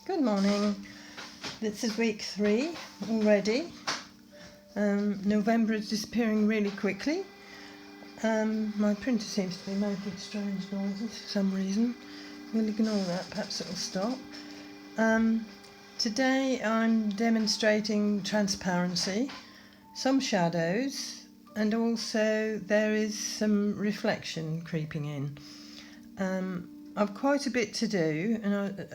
Good morning. This is week 3 already. November is disappearing really quickly. My printer seems to be making strange noises for some reason. We'll ignore that, perhaps it'll stop. Today I'm demonstrating transparency, some shadows, and also there is some reflection creeping in. I've quite a bit to do, and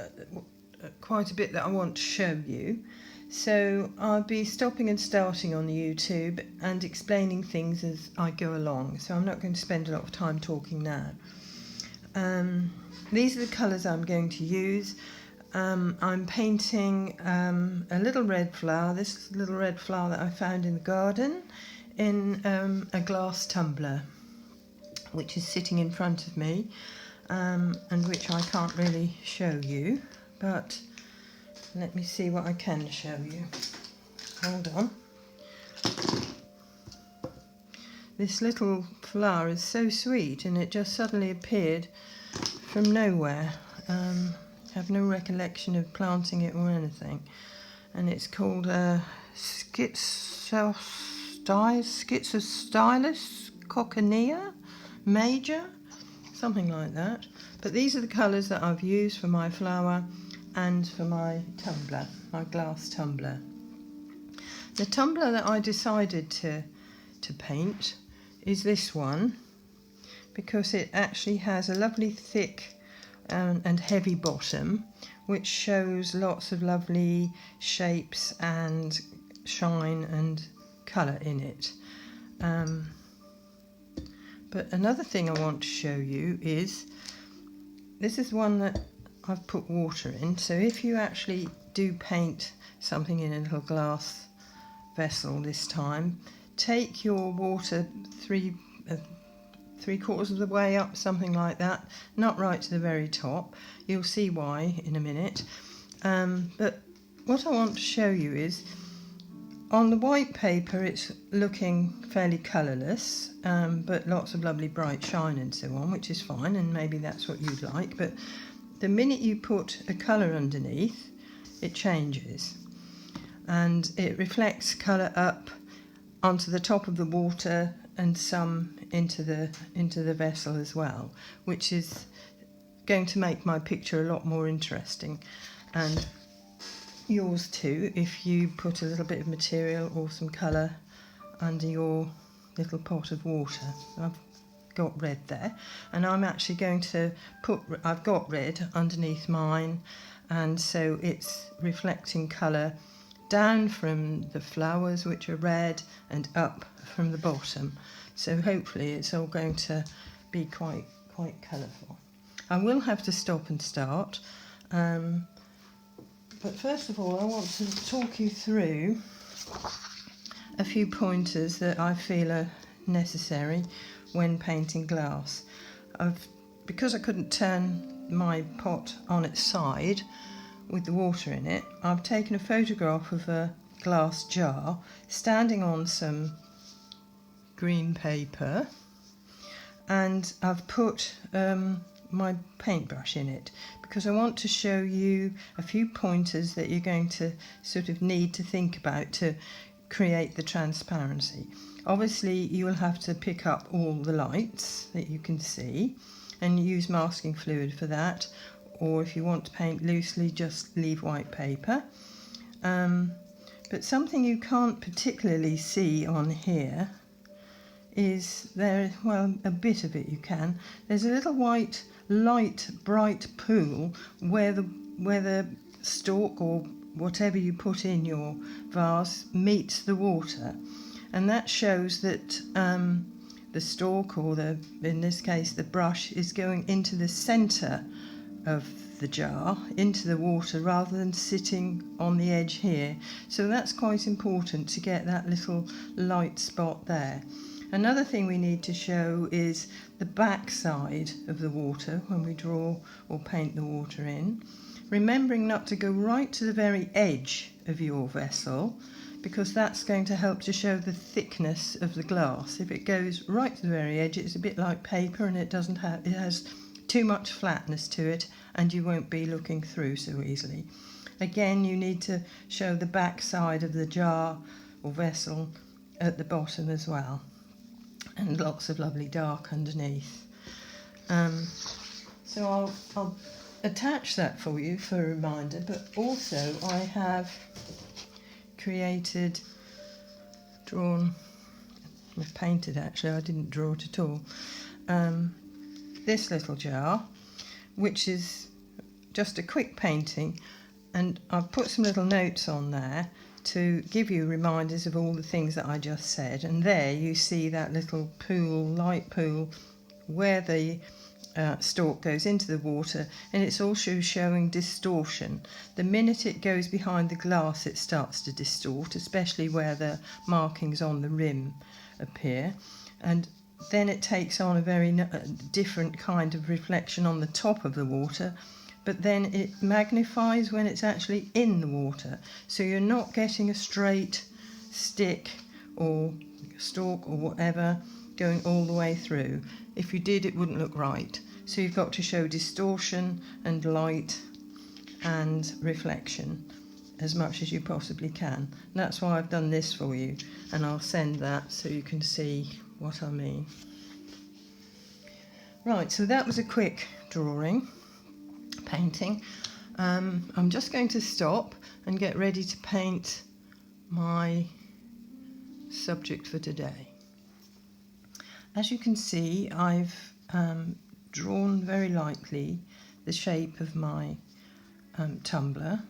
quite a bit that I want to show you, so I'll be stopping and starting on the YouTube and explaining things as I go along, so I'm not going to spend a lot of time talking now. These are the colours I'm going to use. I'm painting a little red flower, this little red flower that I found in the garden, in a glass tumbler, which is sitting in front of me, and which I can't really show you, but let me see what I can show you. Hold on. This little flower is so sweet, and it just suddenly appeared from nowhere. I have no recollection of planting it or anything, and it's called Schizostylus coccinea major, something like that. But these are the colours that I've used for my flower and for my tumbler, my glass tumbler. The tumbler that I decided to paint is this one, because it actually has a lovely thick and heavy bottom, which shows lots of lovely shapes and shine and colour in it. But another thing I want to show you is, this is one that I've put water in, so if you actually do paint something in a little glass vessel this time, take your water three quarters of the way up, something like that, not right to the very top. You'll see why in a minute. But what I want to show you is, on the white paper it's looking fairly colourless, but lots of lovely bright shine and so on, which is fine, and maybe that's what you'd like. But the minute you put a colour underneath, it changes, and it reflects colour up onto the top of the water and some into the vessel as well, which is going to make my picture a lot more interesting, and yours too, if you put a little bit of material or some colour under your little pot of water. I've got red there, and I'm actually going to I've got red underneath mine, and so it's reflecting colour down from the flowers, which are red, and up from the bottom. So hopefully it's all going to be quite colourful. I will have to stop and start, but first of all I want to talk you through a few pointers that I feel are necessary when painting glass. Because I couldn't turn my pot on its side with the water in it, I've taken a photograph of a glass jar standing on some green paper, and I've put my paintbrush in it, because I want to show you a few pointers that you're going to sort of need to think about to create the transparency. Obviously you will have to pick up all the lights that you can see and use masking fluid for that, or if you want to paint loosely, just leave white paper. But something you can't particularly see on here is there, well, a bit of it you can. There's a little white, light, bright pool where the stalk or whatever you put in your vase meets the water, and that shows that the stalk, or in this case the brush, is going into the centre of the jar, into the water, rather than sitting on the edge here. So that's quite important, to get that little light spot there. Another thing we need to show is the back side of the water when we draw or paint the water in, remembering not to go right to the very edge of your vessel, because that's going to help to show the thickness of the glass. If it goes right to the very edge, it's a bit like paper, and it has too much flatness to it, and you won't be looking through so easily. Again, you need to show the back side of the jar or vessel at the bottom as well, and lots of lovely dark underneath. So I'll attach that for you for a reminder, but also I have painted actually, I didn't draw it at all, this little jar, which is just a quick painting, and I've put some little notes on there to give you reminders of all the things that I just said. And there you see that little pool, light pool, where the stalk goes into the water, and it's also showing distortion. The minute it goes behind the glass, it starts to distort, especially where the markings on the rim appear, and then it takes on a very different kind of reflection on the top of the water, but then it magnifies when it's actually in the water, so you're not getting a straight stick or stalk or whatever going all the way through. If you did, it wouldn't look right. So you've got to show distortion and light and reflection as much as you possibly can. And that's why I've done this for you, and I'll send that so you can see what I mean. Right, so that was a quick painting. I'm just going to stop and get ready to paint my subject for today. As you can see, I've drawn very lightly the shape of my tumbler,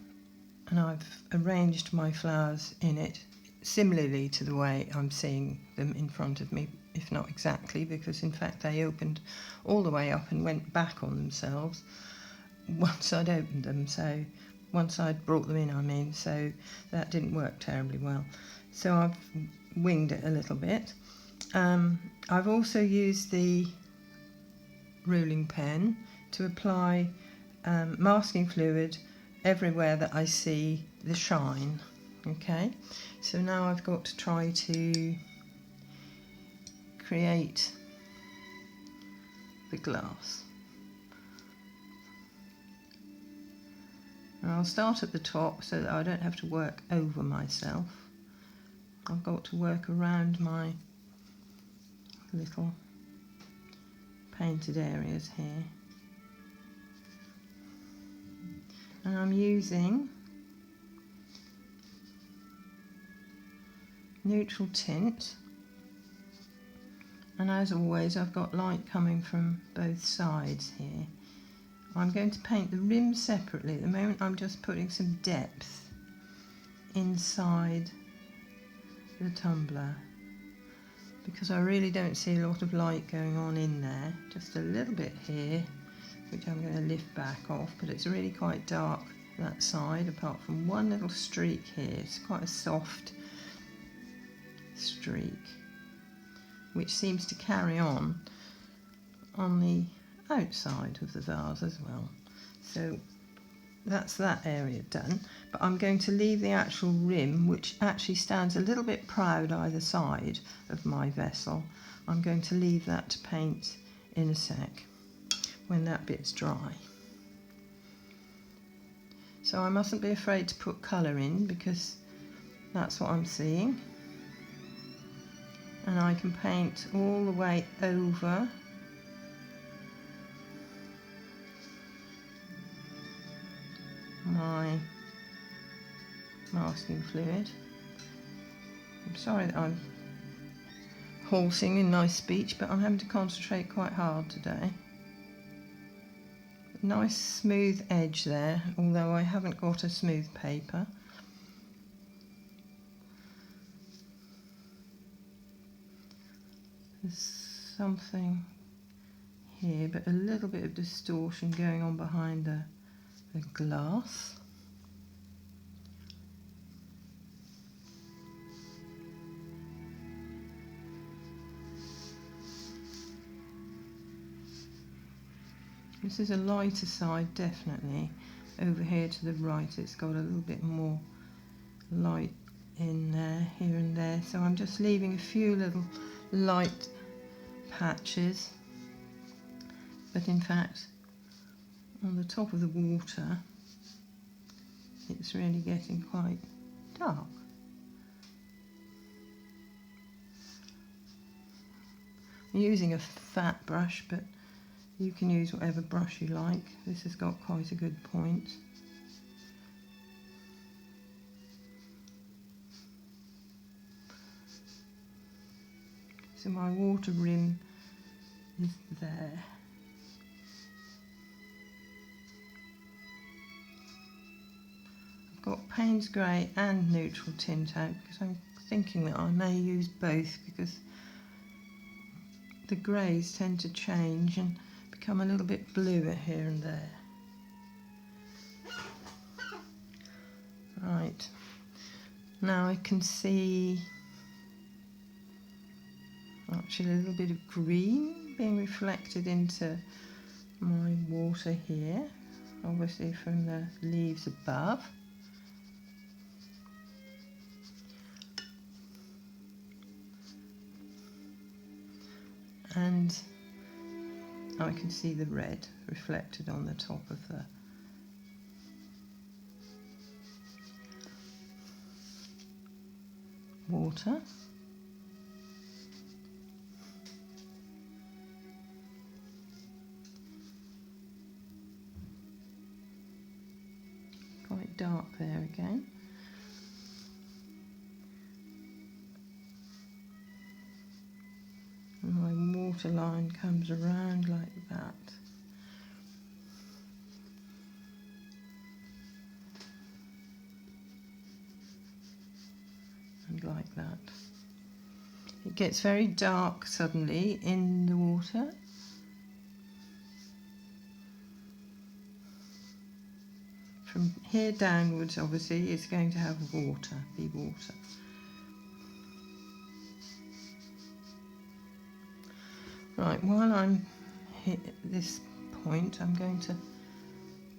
and I've arranged my flowers in it similarly to the way I'm seeing them in front of me, if not exactly, because in fact they opened all the way up and went back on themselves once I'd opened them, so once I'd brought them in, I mean, so that didn't work terribly well. So I've winged it a little bit. I've also used the ruling pen to apply masking fluid everywhere that I see the shine. Okay, so now I've got to try to create the glass. And I'll start at the top so that I don't have to work over myself. I've got to work around my little painted areas here. And I'm using neutral tint, and as always I've got light coming from both sides here. I'm going to paint the rim separately. At the moment I'm just putting some depth inside the tumbler because I really don't see a lot of light going on in there. Just a little bit here, which I'm going to lift back off, but it's really quite dark that side apart from one little streak here. It's quite a soft streak which seems to carry on the outside of the vase as well. So that's that area done, but I'm going to leave the actual rim, which actually stands a little bit proud either side of my vessel. I'm going to leave that to paint in a sec when that bit's dry. So I mustn't be afraid to put colour in because that's what I'm seeing, and I can paint all the way over my masking fluid. I'm sorry that I'm halting in my speech, but I'm having to concentrate quite hard today. Nice smooth edge there, although I haven't got a smooth paper. There's something here, but a little bit of distortion going on behind the glass. This is a lighter side, definitely. Over here to the right it's got a little bit more light in there, here and there, so I'm just leaving a few little light patches, but in fact on the top of the water it's really getting quite dark. I'm using a fat brush, but you can use whatever brush you like. This has got quite a good point. So my water rim is there. I've got Payne's Grey and neutral tint out because I'm thinking that I may use both, because the greys tend to change and become a little bit bluer here and there. Right, now I can see actually a little bit of green being reflected into my water here, obviously from the leaves above. And I can see the red reflected on the top of the water. Quite dark there again. And my water line comes around like that. And like that. It gets very dark suddenly in the water. From here downwards, obviously, it's going to have water, be water. Right, while I'm at this point, I'm going to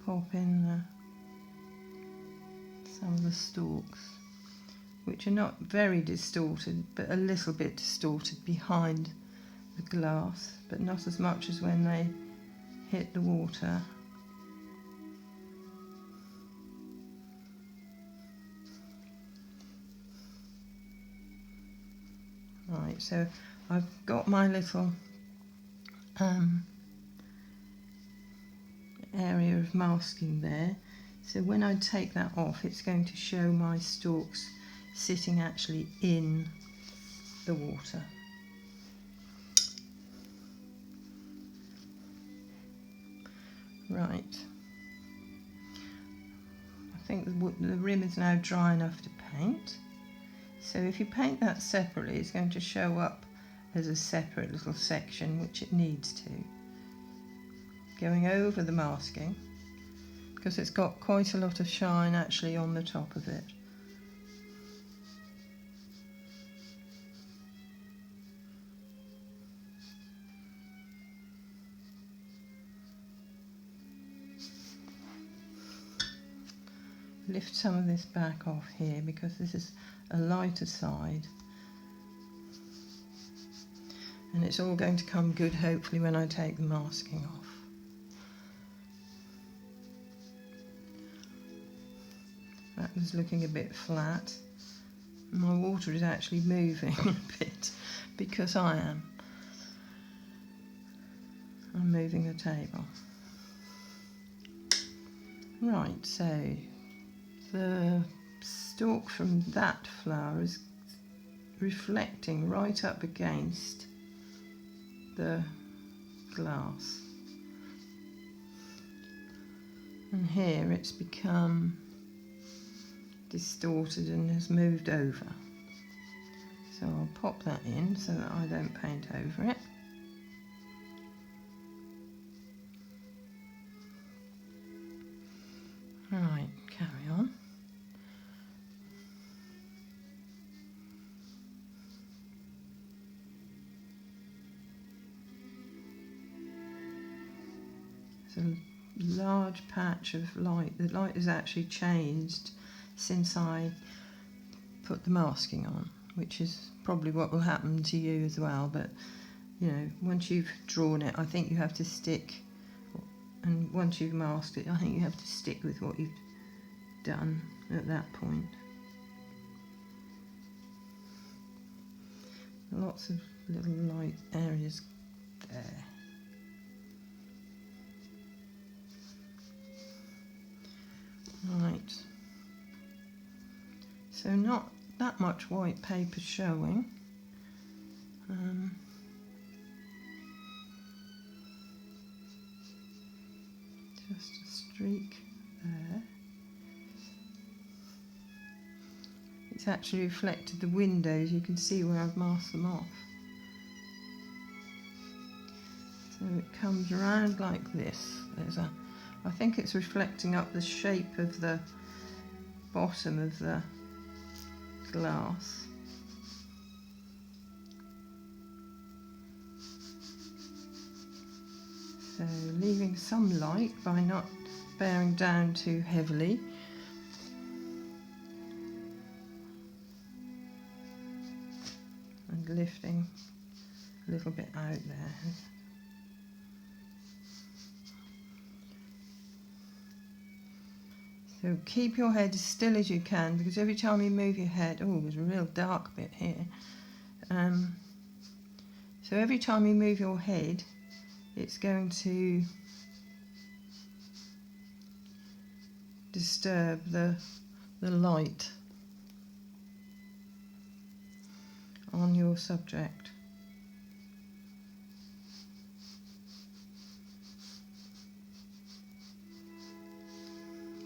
pop in some of the stalks, which are not very distorted, but a little bit distorted behind the glass, but not as much as when they hit the water. Right, so I've got my little area of masking there, so when I take that off, it's going to show my stalks sitting actually in the water. Right, I think the rim is now dry enough to paint. So if you paint that separately, it's going to show up as a separate little section, which it needs to. Going over the masking, because it's got quite a lot of shine actually on the top of it. Lift some of this back off here because this is a lighter side, and it's all going to come good hopefully when I take the masking off. That was looking a bit flat. My water is actually moving a bit because I'm moving the table. Right, so the stalk from that flower is reflecting right up against the glass, and here it's become distorted and has moved over, so I'll pop that in so that I don't paint over it. Right, carry on. It's a large patch of light. The light has actually changed since I put the masking on, which is probably what will happen to you as well, but you know, once you've drawn it, I think you have to stick, and once you've masked it, I think you have to stick with what you've done at that point. Lots of little light areas there. Right, so not that much white paper showing. Just a streak there. It's actually reflected the windows. You can see where I've masked them off. So it comes around like this. I think it's reflecting up the shape of the bottom of the glass. So leaving some light by not bearing down too heavily. And lifting a little bit out there. So keep your head as still as you can, because every time you move your head, oh, there's a real dark bit here. So every time you move your head, it's going to disturb the light on your subject.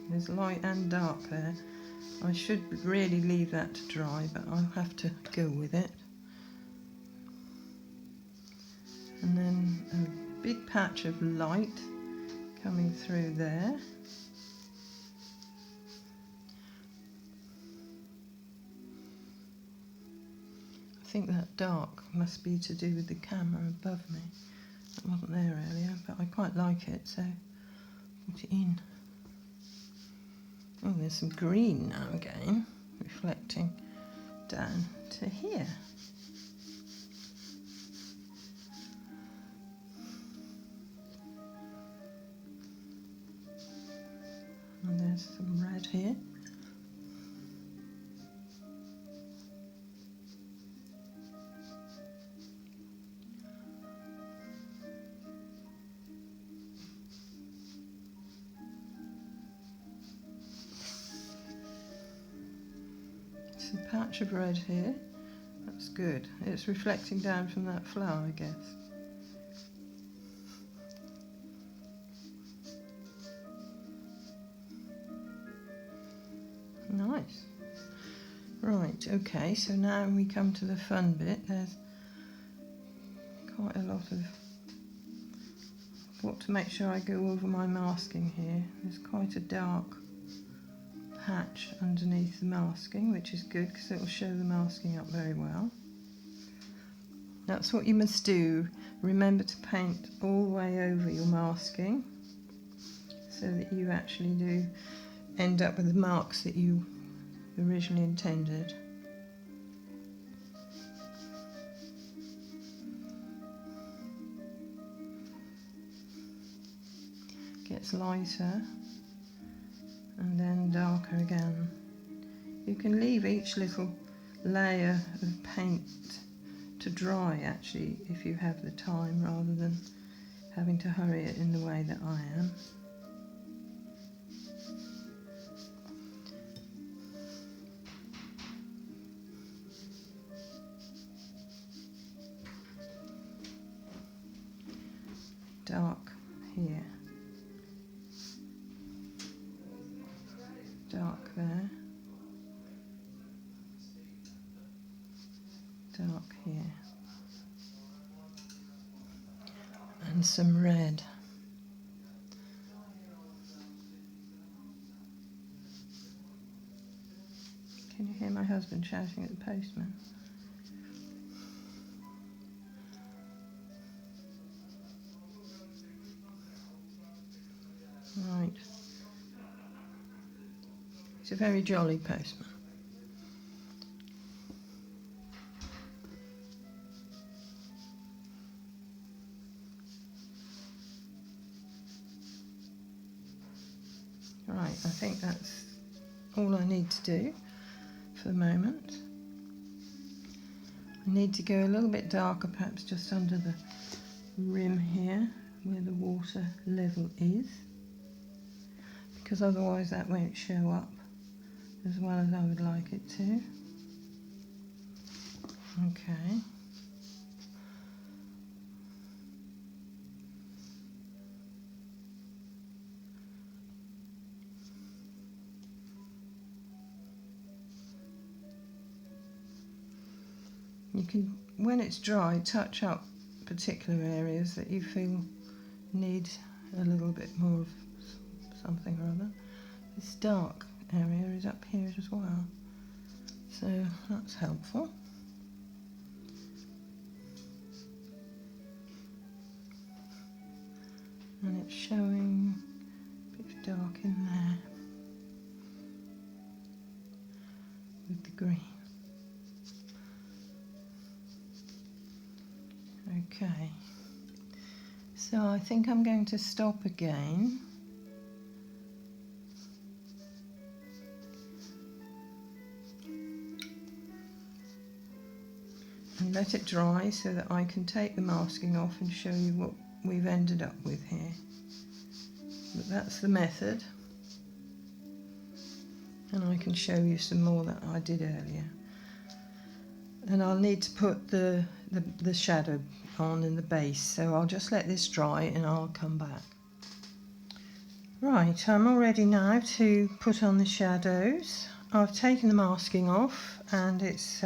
There's light and dark there. I should really leave that to dry, but I'll have to go with it. And then a big patch of light coming through there. I think that dark must be to do with the camera above me. That wasn't there earlier, but I quite like it, so put it in. Oh, there's some green now again, reflecting down to here. And there's some red here. A patch of red here. That's good. It's reflecting down from that flower, I guess. Nice. Right, okay, so now we come to the fun bit. There's quite a lot of... I've got to make sure I go over my masking here. There's quite a dark patch underneath the masking, which is good because it will show the masking up very well. That's what you must do. Remember to paint all the way over your masking so that you actually do end up with the marks that you originally intended. Gets lighter and then darker again. You can leave each little layer of paint to dry actually if you have the time, rather than having to hurry it in the way that I am. Dark here. Dark there, dark here, and some red. Can you hear my husband shouting at the postman? Right. He's a very jolly postman. Right, I think that's all I need to do for the moment. I need to go a little bit darker, perhaps just under the rim here where the water level is, because otherwise that won't show up as well as I would like it to. Okay. You can, when it's dry, touch up particular areas that you feel need a little bit more of something or other. This dark area is up here as well, so that's helpful. And it's showing a bit of dark in there with the green. Okay, so I think I'm going to stop again. And let it dry so that I can take the masking off and show you what we've ended up with here. But that's the method, and I can show you some more that I did earlier. And I'll need to put the shadow on in the base, so I'll just let this dry and I'll come back. Right, I'm all ready now to put on the shadows. I've taken the masking off and it's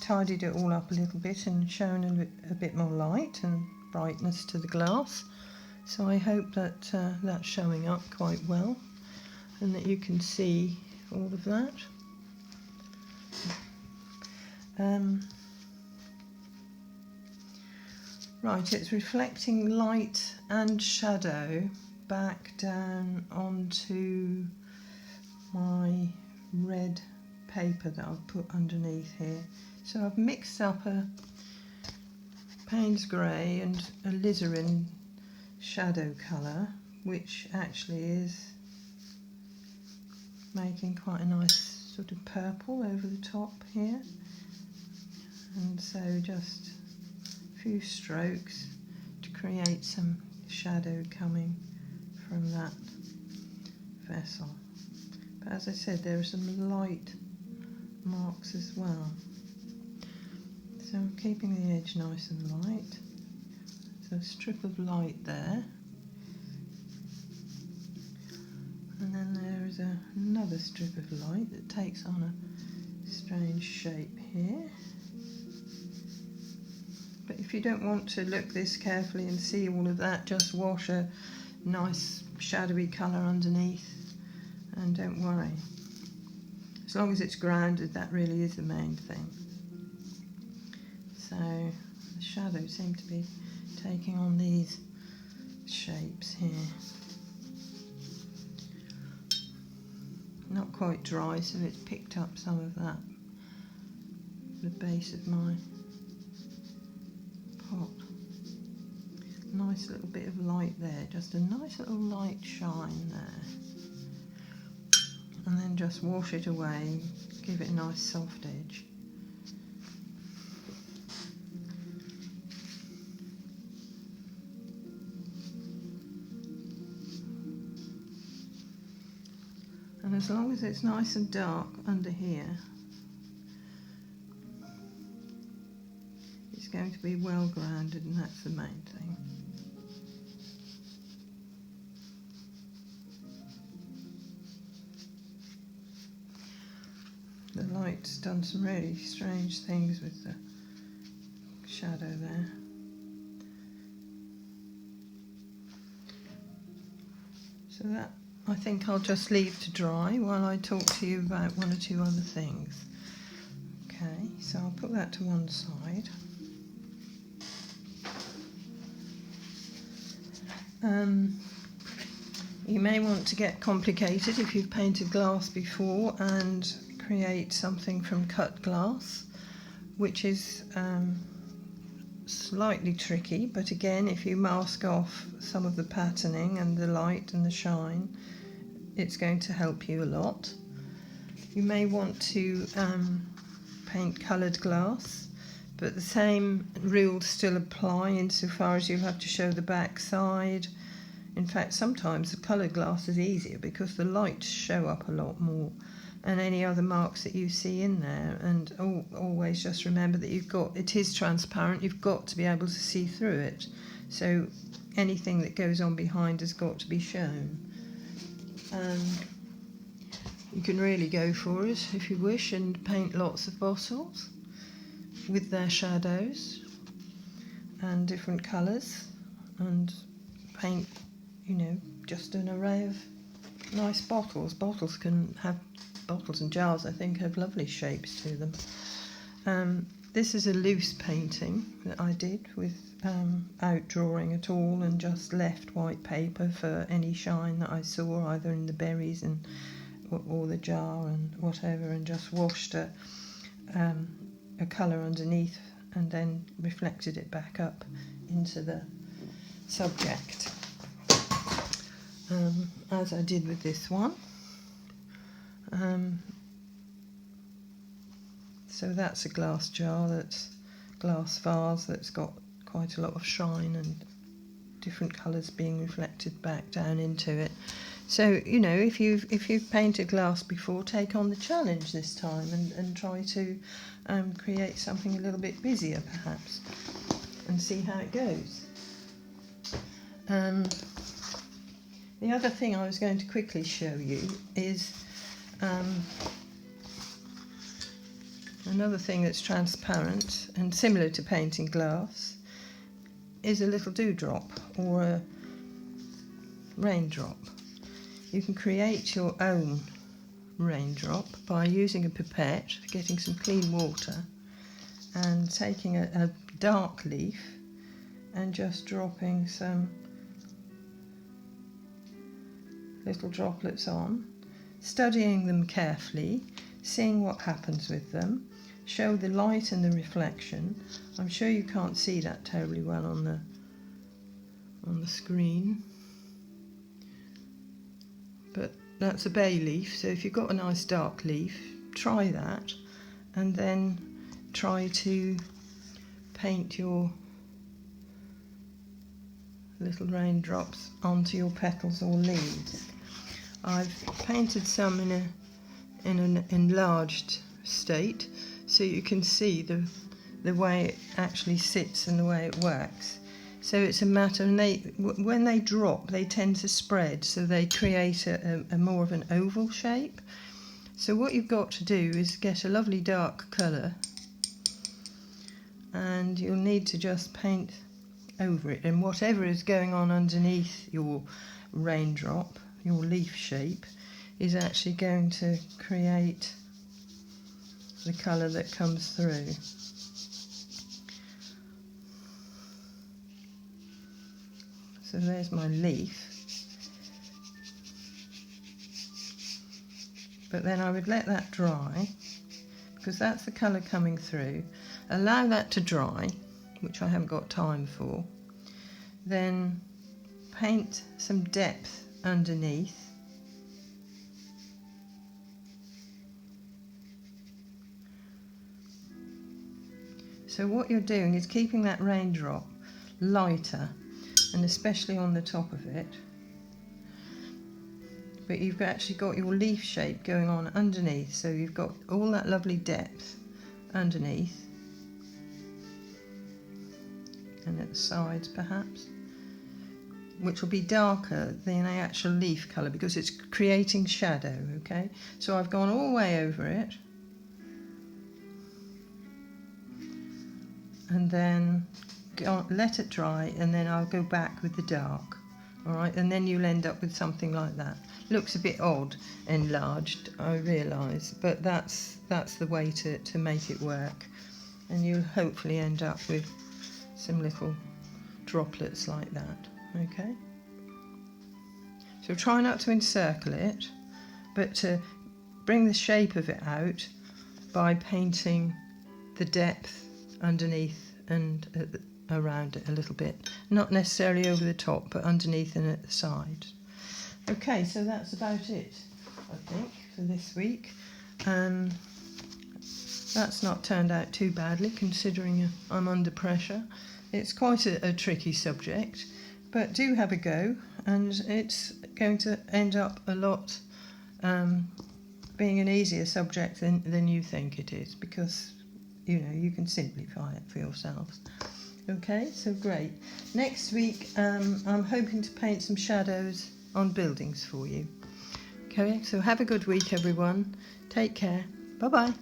tidied it all up a little bit and shown a bit more light and brightness to the glass. So I hope that that's showing up quite well and that you can see all of that. Right, it's reflecting light and shadow back down onto my red paper that I've put underneath here. So I've mixed up a Payne's Grey and alizarin shadow colour, which actually is making quite a nice sort of purple over the top here. And so just a few strokes to create some shadow coming from that vessel. But as I said, there are some light marks as well. So I'm keeping the edge nice and light. So a strip of light there. And then there is another strip of light that takes on a strange shape here. But if you don't want to look this carefully and see all of that, just wash a nice shadowy colour underneath and don't worry. As long as it's grounded, that really is the main thing. So the shadows seem to be taking on these shapes here. Not quite dry, so it's picked up some of that, the base of my pot. Nice little bit of light there, just a nice little light shine there. And then just wash it away, give it a nice soft edge. And as long as it's nice and dark under here, it's going to be well grounded, and that's the main thing. The light's done some really strange things with the shadow there. So that I think I'll just leave to dry while I talk to you about one or two other things. Okay, so I'll put that to one side. You may want to get complicated if you've painted glass before and create something from cut glass, which is slightly tricky, but again, if you mask off some of the patterning and the light and the shine, it's going to help you a lot. you may want to paint coloured glass, but the same rules still apply insofar as you'll have to show the back side. In fact, sometimes the coloured glass is easier because the lights show up a lot more, and any other marks that you see in there. And always just remember that it is transparent, you've got to be able to see through it. So anything that goes on behind has got to be shown. You can really go for it if you wish and paint lots of bottles with their shadows and different colours, and paint, just an array of nice bottles. Bottles and jars, I think, have lovely shapes to them. This is a loose painting that I did without drawing at all, and just left white paper for any shine that I saw either in the berries or the jar and whatever, and just washed a colour underneath and then reflected it back up into the subject, as I did with this one. So that's a glass vase that's got quite a lot of shine and different colours being reflected back down into it. So, if you've painted glass before, take on the challenge this time and try to create something a little bit busier perhaps, and see how it goes. The other thing I was going to quickly show you is another thing that's transparent and similar to painting glass is a little dewdrop or a raindrop. You can create your own raindrop by using a pipette, getting some clean water and taking a dark leaf and just dropping some little droplets on, studying them carefully, seeing what happens with them, show the light and the reflection. I'm sure you can't see that terribly well on the screen, but that's a bay leaf, so if you've got a nice dark leaf, try that, and then try to paint your little raindrops onto your petals or leaves. I've painted some in an enlarged state, so you can see the way it actually sits and the way it works. So it's a matter, and when they drop, they tend to spread, so they create a more of an oval shape. So what you've got to do is get a lovely dark colour, and you'll need to just paint over it, and whatever is going on underneath your raindrop, your leaf shape, is actually going to create the colour that comes through. So there's my leaf, but then I would let that dry, because that's the colour coming through. Allow that to dry, which I haven't got time for. Then paint some depth underneath. So what you're doing is keeping that raindrop lighter, and especially on the top of it, but you've actually got your leaf shape going on underneath, so you've got all that lovely depth underneath, and at the sides perhaps, which will be darker than the actual leaf colour because it's creating shadow. Okay, so I've gone all the way over it, and then let it dry, and then I'll go back with the dark. Alright, and then you'll end up with something like that. Looks a bit odd enlarged, I realise, but that's the way to make it work, and you'll hopefully end up with some little droplets like that. Okay, so try not to encircle it, but to bring the shape of it out by painting the depth underneath and around it a little bit, not necessarily over the top, but underneath and at the side. Okay, so that's about it, I think, for this week. That's not turned out too badly considering I'm under pressure. It's quite a tricky subject, but do have a go, and it's going to end up a lot being an easier subject than you think it is, because you can simplify it for yourselves. Okay, so great. Next week I'm hoping to paint some shadows on buildings for you. Okay, so have a good week everyone. Take care. Bye bye.